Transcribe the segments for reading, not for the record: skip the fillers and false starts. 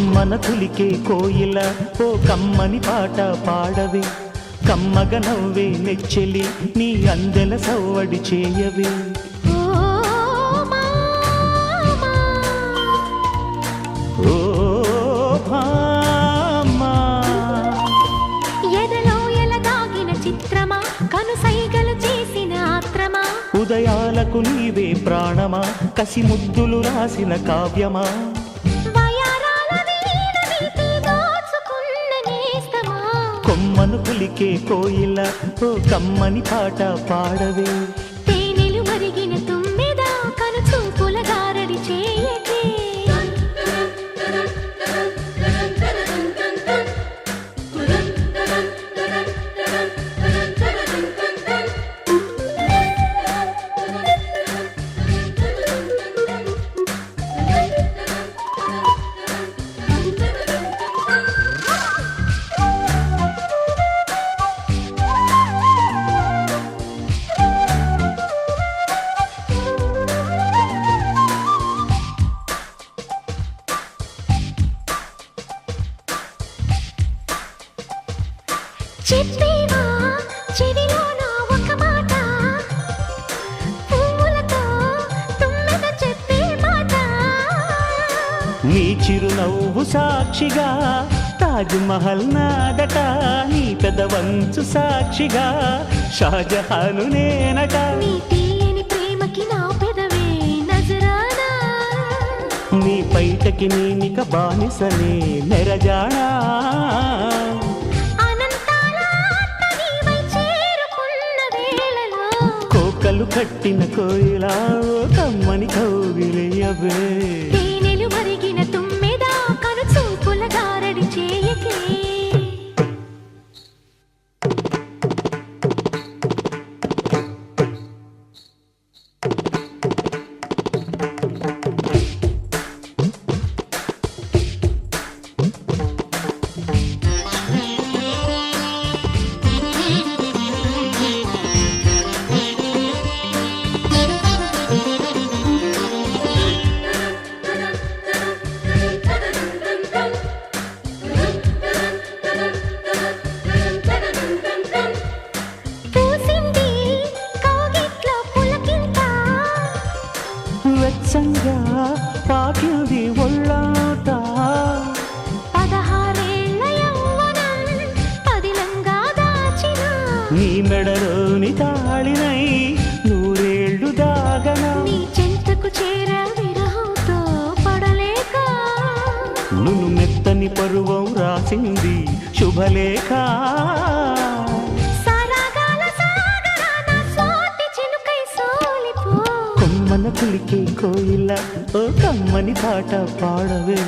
కొమ్మన కులికే కోయిల ఓ కమ్మని పాట పాడవే, కమ్మగ నవ్వే నెచ్చెలి నీ అందెల సవ్వడి చేయవే. ఓ భామా ఎదలో ఎలగాగిన చిత్రమా, కనుసైగలు చేసిన ఆత్రమా, ఉదయాలకు నీవే ప్రాణమా, కసి ముద్దులు రాసిన కావ్యమా, కొమ్మను కులికే కోయిల ఓ కమ్మని పాట పాడవే. తేనెలు మరిగిన తుమ్మెద కను చూపుల గారడి చేయకే. చెప్పేవా చెవిలో నా ఒక మాట, పువ్వులతో తుమ్మెద చెప్పే మాట. నీ చిరునవ్వు సాక్షిగా తాజ్ మహల్ నాదట, నీ పెదవంచు సాక్షిగా షాజహాను నేనట. నీ తీయని ప్రేమకి నా పెదవే నజరానా, నీ పైటకి నేనిక బానిసనే నెరజాడా. కోకలు కట్టిన కోయిలా ఓ కమ్మని కౌగిలియవే. తేనెలు మరిగిన తుమ్మెద కను చూపుల గారడి చేయకే. వెచ్చంగా పాకింది ఒళ్ళాట, 16 యవ్వనం పదిలంగా దాచిన, నీ మెడలోని తాళినై 100 ఏళ్ళు దాగనా. నీ చెంతకు చేర విరహంతో పడలేక, నును మెత్తని పరువం రాసింది శుభలేఖ. కొమ్మన కులికే కోయిల ఓ కమ్మని పాట పాడవే.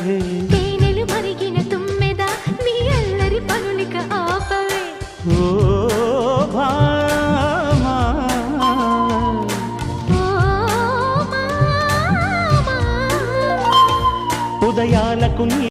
తేనెలు మరిగిన తుమ్మెద నీ అల్లరి పనులిక ఆపవే. ఓ భామా ఓ మామా ఉదయాలకు